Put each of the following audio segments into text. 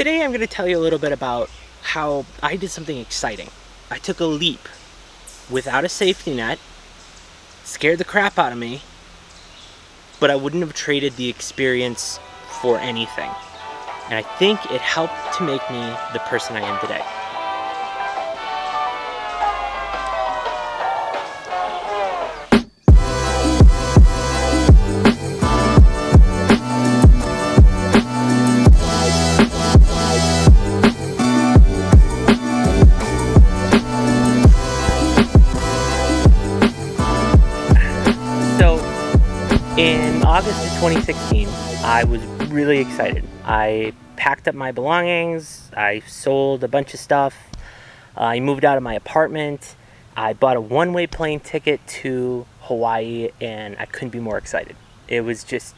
Today I'm going to tell you a little bit about how I did something exciting. I took a leap without a safety net, scared the crap out of me, but I wouldn't have traded the experience for anything. And I think it helped to make me the person I am today. In August of 2016, I was really excited. I packed up my belongings, I sold a bunch of stuff, I moved out of my apartment, I bought a one-way plane ticket to Hawaii, and I couldn't be more excited. It was just,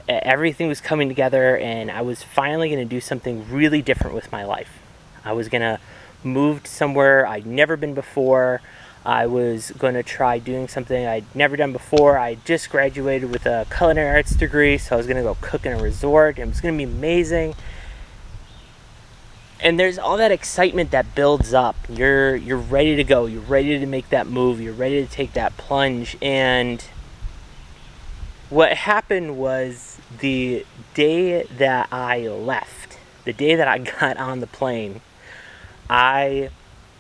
everything was coming together, and I was finally going to do something really different with my life. I was going to move somewhere I'd never been before. I was going to try doing something I'd never done before. I just graduated with a culinary arts degree, so I was going to go cook in a resort. It was going to be amazing. And there's all that excitement that builds up. You're ready to go. You're ready to make that move. You're ready to take that plunge. And what happened was the day that I left, the day that I got on the plane, I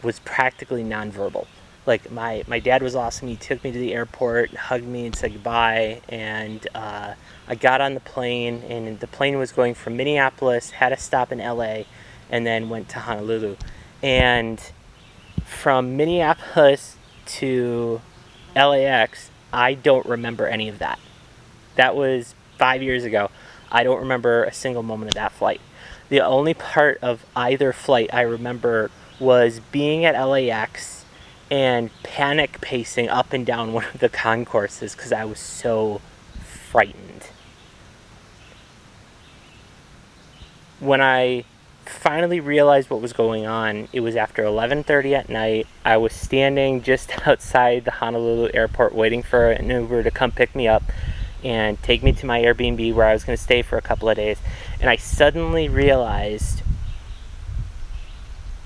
was practically nonverbal. Like, my dad was awesome. He took me to the airport, hugged me, and said goodbye. And I got on the plane, and the plane was going from Minneapolis, had a stop in LA, and then went to Honolulu. And from Minneapolis to LAX, I don't remember any of that. That was 5 years ago. I don't remember a single moment of that flight. The only part of either flight I remember was being at LAX and panic pacing up and down one of the concourses because I was so frightened. When I finally realized what was going on, it was after 11:30 at night. I was standing just outside the Honolulu airport waiting for an Uber to come pick me up and take me to my Airbnb where I was going to stay for a couple of days. And I suddenly realized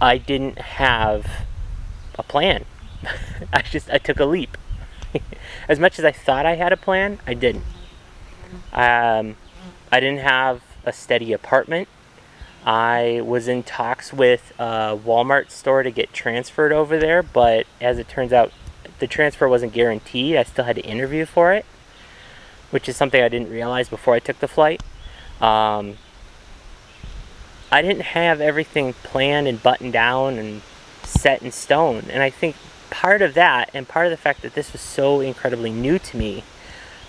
I didn't have a plan. I took a leap. As much as I thought I had a plan, I didn't. I didn't have a steady apartment. I was in talks with a Walmart store to get transferred over there, but as it turns out, the transfer wasn't guaranteed. I still had to interview for it, which is something I didn't realize before I took the flight. I didn't have everything planned and buttoned down and set in stone, and I think part of that, and part of the fact that this was so incredibly new to me,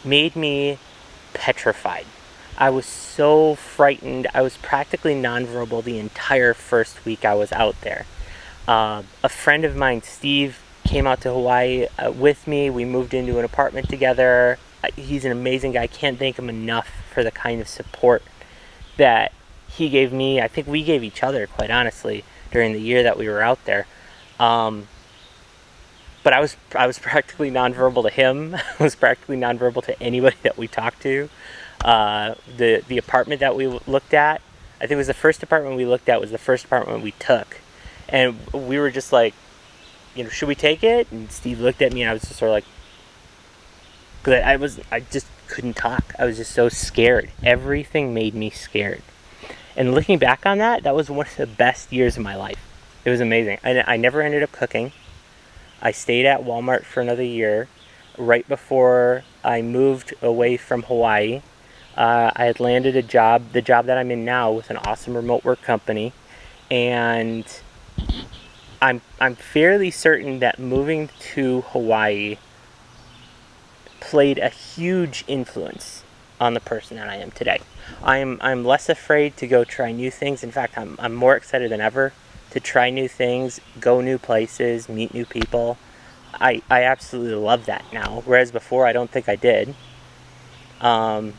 made me petrified. I was so frightened. I was practically nonverbal the entire first week I was out there. A friend of mine, Steve, came out to Hawaii with me. We moved into an apartment together. He's an amazing guy. I can't thank him enough for the kind of support that he gave me. I think we gave each other, quite honestly, during the year that we were out there. But I was practically nonverbal to him. I was practically nonverbal to anybody that we talked to. The apartment that we looked at, I think it was the first apartment we looked at, was the first apartment we took. And we were just like, should we take it? And Steve looked at me, and I was just sort of like, because I just couldn't talk. I was just so scared. Everything made me scared. And looking back on that, that was one of the best years of my life. It was amazing. I never ended up cooking. I stayed at Walmart for another year. Right before I moved away from Hawaii, I had landed a job, the job that I'm in now, with an awesome remote work company. And I'm fairly certain that moving to Hawaii played a huge influence on the person that I am today. I'm less afraid to go try new things. In fact, I'm more excited than ever to try new things, go new places, meet new people. I absolutely love that now, whereas before I don't think I did. I'm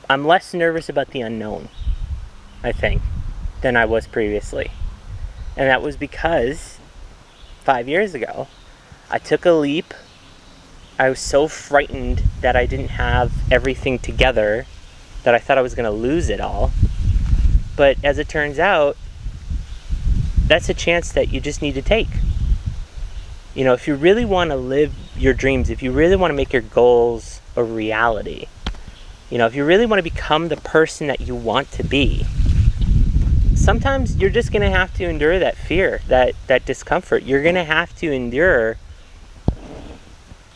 less nervous about the unknown, I think, than I was previously. And that was because 5 years ago, I took a leap. I was so frightened that I didn't have everything together that I thought I was going to lose it all. But as it turns out, that's a chance that you just need to take. You know, if you really want to live your dreams, if you really want to make your goals a reality, you know, if you really want to become the person that you want to be, sometimes you're just going to have to endure that fear, that discomfort. You're going to have to endure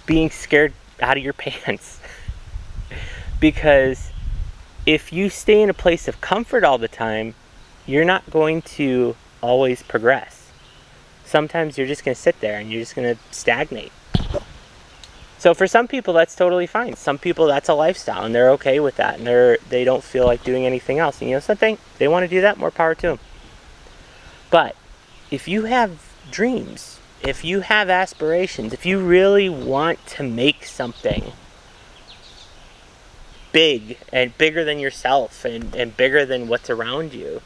being scared out of your pants. Because if you stay in a place of comfort all the time, you're not going to always progress. Sometimes you're just going to sit there and you're just going to stagnate. So for some people, that's totally fine. Some people, that's a lifestyle and they're okay with that, and they don't feel like doing anything else. And you know something? They want to do that, more power to them. But if you have dreams, if you have aspirations, if you really want to make something big and bigger than yourself and bigger than what's around you,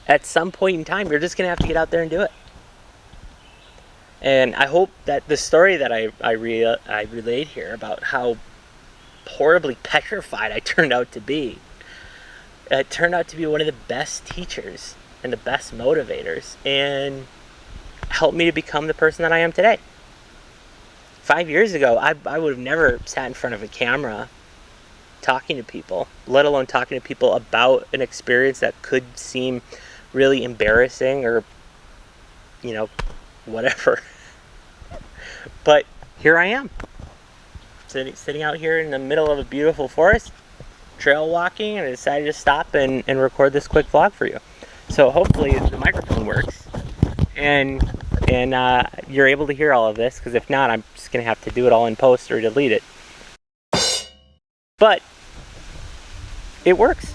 at some point in time, you're just going to have to get out there and do it. And I hope that the story that I relayed here about how horribly petrified I turned out to be, it turned out to be one of the best teachers and the best motivators, and helped me to become the person that I am today. 5 years ago, I would have never sat in front of a camera talking to people, let alone talking to people about an experience that could seem really embarrassing or, you know, whatever. But here I am, sitting out here in the middle of a beautiful forest, trail walking, and I decided to stop and record this quick vlog for you. So hopefully the microphone works and you're able to hear all of this, because if not, I'm just going to have to do it all in post or delete it. But it works.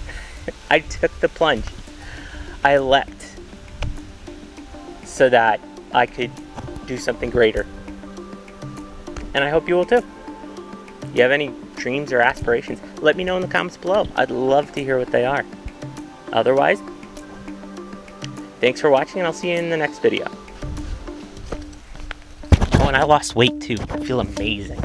I took the plunge. I leapt so that I could do something greater. And I hope you will too. You have any dreams or aspirations? Let me know in the comments below. I'd love to hear what they are. Otherwise, thanks for watching, and I'll see you in the next video. Oh, and I lost weight too. I feel amazing.